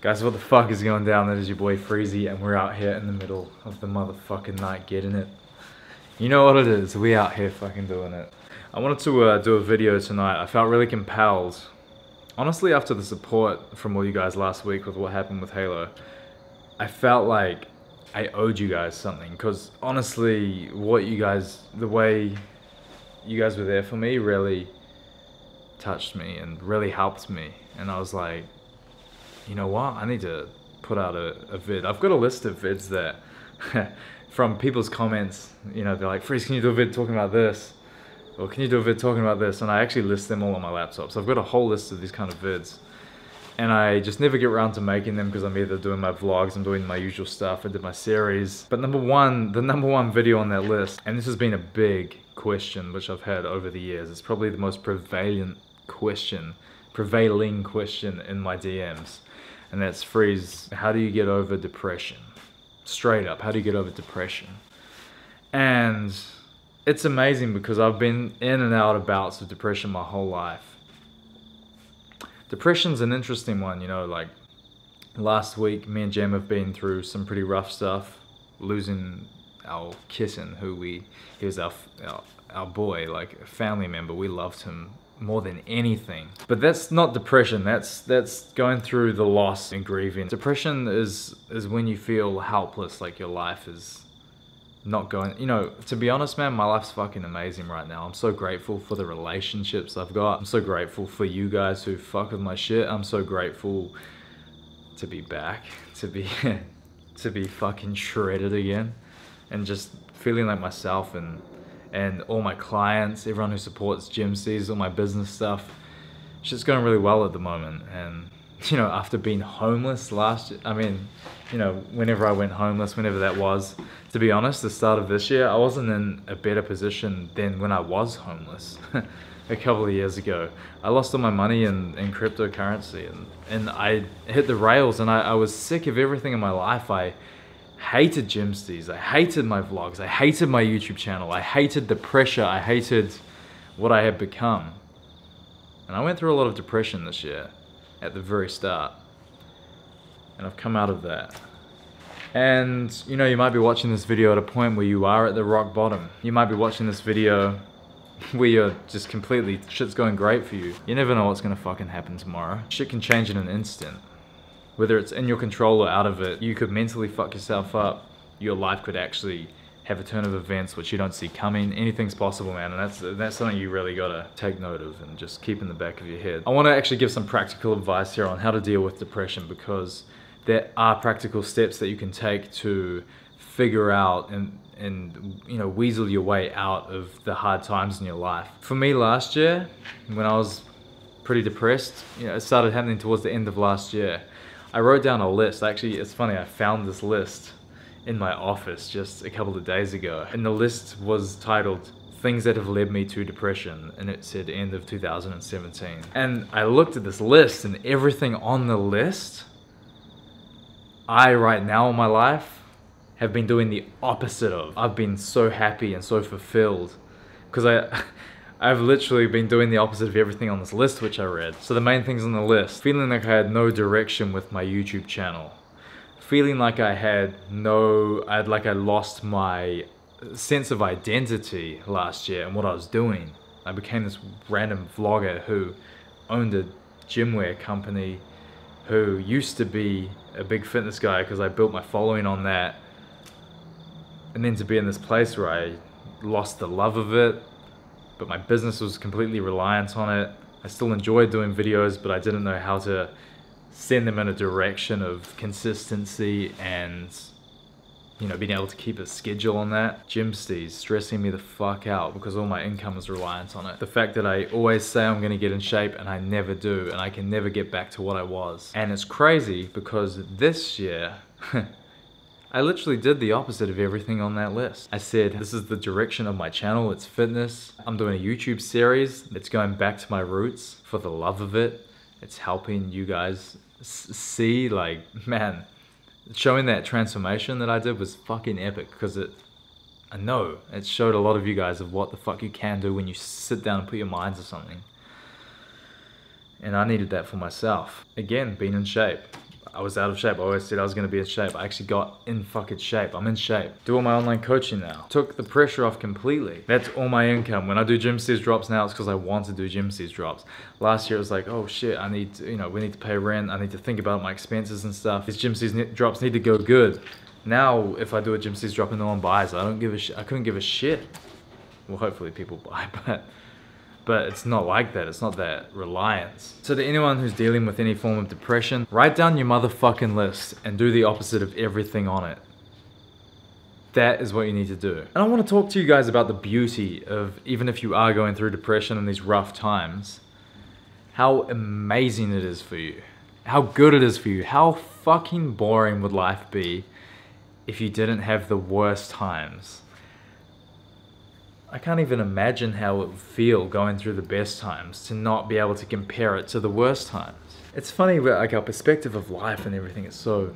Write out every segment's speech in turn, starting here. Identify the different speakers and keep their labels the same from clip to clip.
Speaker 1: Guys, what the fuck is going down? That is your boy Freezy, and we're out here in the middle of the motherfucking night getting it. You know what it is, we out here fucking doing it. I wanted to do a video tonight. I felt really compelled. Honestly, after the support from all you guys last week with what happened with Halo, I felt like I owed you guys something. Because honestly, the way you guys were there for me really touched me and really helped me. And I was like, you know what, I need to put out a vid. I've got a list of vids that, from people's comments, you know, they're like, Freeze, can you do a vid talking about this? Or can you do a vid talking about this? And I actually list them all on my laptop. So I've got a whole list of these kind of vids. And I just never get around to making them because I'm either doing my vlogs, I'm doing my usual stuff, I did my series. But the number one video on that list, and this has been a big question which I've had over the years, it's probably the most prevailing question in my DMs. And that's, Freeze, how do you get over depression? Straight up, how do you get over depression? And it's amazing because I've been in and out of bouts of depression my whole life. Depression's an interesting one, you know, like last week me and Jem have been through some pretty rough stuff, losing our kitten, he was our boy, like a family member. We loved him more than anything. But that's not depression, that's going through the loss and grieving. Depression is when you feel helpless, like your life is not going, you know, to be honest, man, my life's fucking amazing right now. I'm so grateful for the relationships I've got. I'm so grateful for you guys who fuck with my shit. I'm so grateful to be back, to be fucking shredded again, and just feeling like myself, and all my clients, everyone who supports Gym Sees, all my business stuff. Shit's going really well at the moment. And, you know, after being homeless last year, I mean, you know, whenever I went homeless, whenever that was, to be honest, the start of this year, I wasn't in a better position than when I was homeless a couple of years ago. I lost all my money in cryptocurrency, and I hit the rails, and I was sick of everything in my life. I hated Gymsties, I hated my vlogs, I hated my YouTube channel, I hated the pressure, I hated what I had become. And I went through a lot of depression this year, at the very start. And I've come out of that. And, you know, you might be watching this video at a point where you are at the rock bottom. You might be watching this video where you're just completely, shit's going great for you. You never know what's gonna fucking happen tomorrow. Shit can change in an instant. Whether it's in your control or out of it, you could mentally fuck yourself up. Your life could actually have a turn of events which you don't see coming. Anything's possible, man, and that's something you really gotta take note of and just keep in the back of your head. I wanna actually give some practical advice here on how to deal with depression, because there are practical steps that you can take to figure out and you know, weasel your way out of the hard times in your life. For me last year, when I was pretty depressed, you know, it started happening towards the end of last year. I wrote down a list. Actually, it's funny, I found this list in my office just a couple of days ago. And the list was titled, Things That Have Led Me to Depression, and it said end of 2017. And I looked at this list, and everything on the list, I right now in my life have been doing the opposite of. I've been so happy and so fulfilled because I've literally been doing the opposite of everything on this list which I read. So the main things on the list: feeling like I had no direction with my YouTube channel, feeling like I lost my sense of identity last year and what I was doing. I became this random vlogger who owned a gymwear company, who used to be a big fitness guy because I built my following on that, and then to be in this place where I lost the love of it, but my business was completely reliant on it. I still enjoyed doing videos, but I didn't know how to send them in a direction of consistency and, you know, being able to keep a schedule on that. Gymsties stressing me the fuck out because all my income is reliant on it. The fact that I always say I'm gonna get in shape and I never do, and I can never get back to what I was. And it's crazy because this year, I literally did the opposite of everything on that list. I said, this is the direction of my channel, it's fitness. I'm doing a YouTube series. It's going back to my roots for the love of it. It's helping you guys see, like, man, showing that transformation that I did was fucking epic, because I know it showed a lot of you guys of what the fuck you can do when you sit down and put your mind to something. And I needed that for myself. Again, being in shape. I was out of shape. I always said I was going to be in shape. I actually got in fucking shape. I'm in shape. Do all my online coaching now. Took the pressure off completely. That's all my income. When I do gym seeds drops now, it's because I want to do gym seeds drops. Last year it was like, oh shit, I need to, we need to pay rent. I need to think about my expenses and stuff. These gym seeds drops need to go good. Now, if I do a gym seeds drop and no one buys, I couldn't give a shit. Well, hopefully people buy, but it's not like that. It's not that reliance. So to anyone who's dealing with any form of depression, write down your motherfucking list and do the opposite of everything on it. That is what you need to do. And I want to talk to you guys about the beauty of, even if you are going through depression in these rough times, how amazing it is for you. How good it is for you. How fucking boring would life be if you didn't have the worst times? I can't even imagine how it would feel going through the best times to not be able to compare it to the worst times. It's funny, but like our perspective of life and everything is so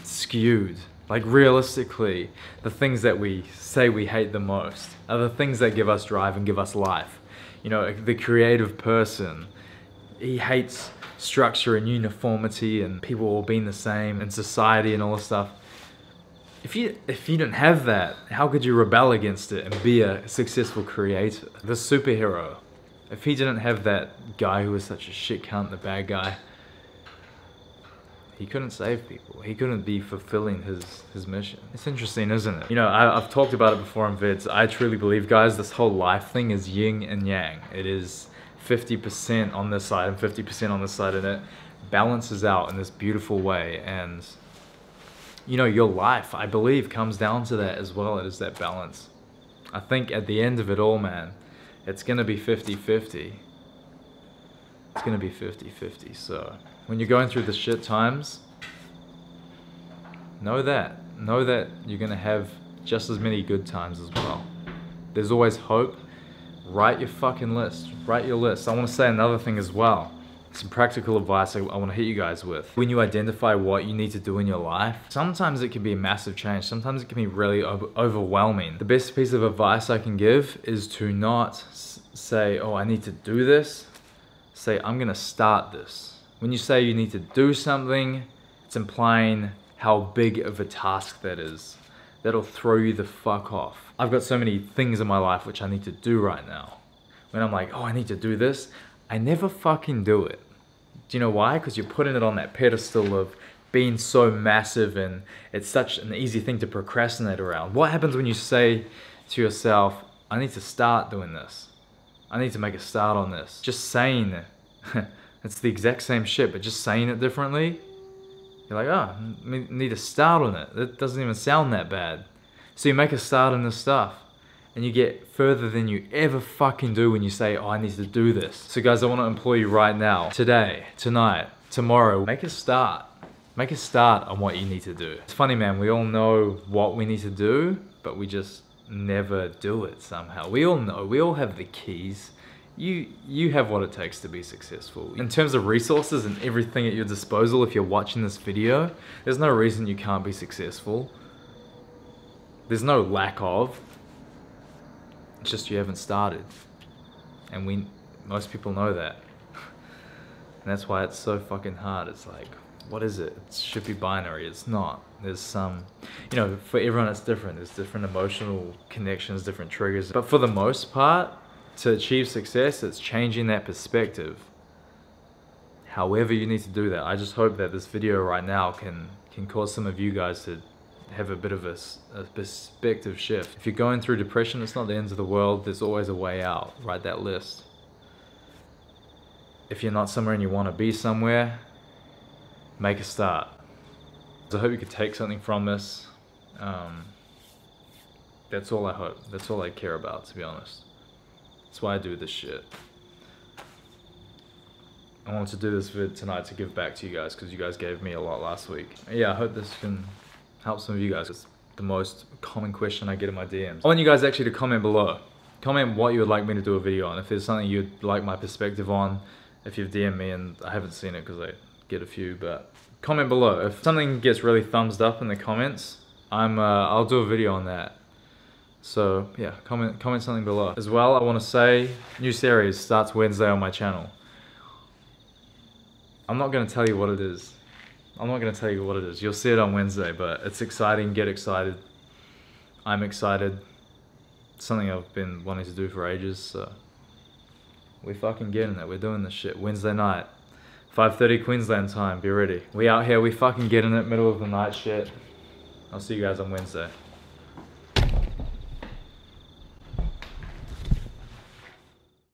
Speaker 1: skewed. Like realistically, the things that we say we hate the most are the things that give us drive and give us life. The creative person, he hates structure and uniformity and people all being the same and society and all this stuff. If you didn't have that, how could you rebel against it and be a successful creator? The superhero, if he didn't have that guy who was such a shit cunt, the bad guy, he couldn't save people. He couldn't be fulfilling his mission. It's interesting, isn't it? I've talked about it before in vids. I truly believe, guys, this whole life thing is yin and yang. It is 50% on this side and 50% on this side, and it balances out in this beautiful way. And your life, I believe, comes down to that as well. It is that balance. I think at the end of it all, man, it's going to be 50-50. It's going to be 50-50. So when you're going through the shit times, know that you're going to have just as many good times as well. There's always hope. Write your fucking list. Write your list. I want to say another thing as well. Some practical advice I want to hit you guys with. When you identify what you need to do in your life, sometimes it can be a massive change. Sometimes it can be really overwhelming. The best piece of advice I can give is to not say, oh, I need to do this. Say, I'm going to start this. When you say you need to do something, it's implying how big of a task that is. That'll throw you the fuck off. I've got so many things in my life which I need to do right now. When I'm like, oh, I need to do this, I never fucking do it. Do you know why? Because you're putting it on that pedestal of being so massive, and it's such an easy thing to procrastinate around. What happens when you say to yourself, I need to start doing this. I need to make a start on this. Just saying it. It's the exact same shit, but just saying it differently. You're like, oh, I need to start on it. That doesn't even sound that bad. So you make a start on this stuff, and you get further than you ever fucking do when you say, oh, I need to do this. So guys, I want to implore you right now, today, tonight, tomorrow, make a start. Make a start on what you need to do. It's funny, man, we all know what we need to do, but we just never do it somehow. We all know, we all have the keys. You have what it takes to be successful. In terms of resources and everything at your disposal, if you're watching this video, there's no reason you can't be successful. There's no lack of. It's just you haven't started. And most people know that. And that's why it's so fucking hard. It's like, what is it? It should be binary. It's not. There's some, for everyone it's different. There's different emotional connections, different triggers. But for the most part, to achieve success, it's changing that perspective. However you need to do that. I just hope that this video right now can cause some of you guys to have a bit of a perspective shift. If you're going through depression, it's not the end of the world. There's always a way out. Write that list. If you're not somewhere and you want to be somewhere, make a start. So I hope you could take something from this. That's all I hope. That's all I care about, to be honest. That's why I do this shit. I wanted to do this vid tonight to give back to you guys because you guys gave me a lot last week. Yeah, I hope this can help some of you guys. It's the most common question I get in my DMs. I want you guys actually to comment below. Comment what you would like me to do a video on. If there's something you'd like my perspective on, if you've DM'd me, and I haven't seen it because I get a few, but comment below. If something gets really thumbs up in the comments, I'll do a video on that. So yeah, comment something below. As well, I want to say, new series starts Wednesday on my channel. I'm not going to tell you what it is. I'm not gonna tell you what it is. You'll see it on Wednesday, but it's exciting. Get excited. I'm excited. It's something I've been wanting to do for ages, so we fucking getting it. We're doing this shit. Wednesday night, 5:30 Queensland time. Be ready. We out here. We fucking getting it. Middle of the night shit. I'll see you guys on Wednesday.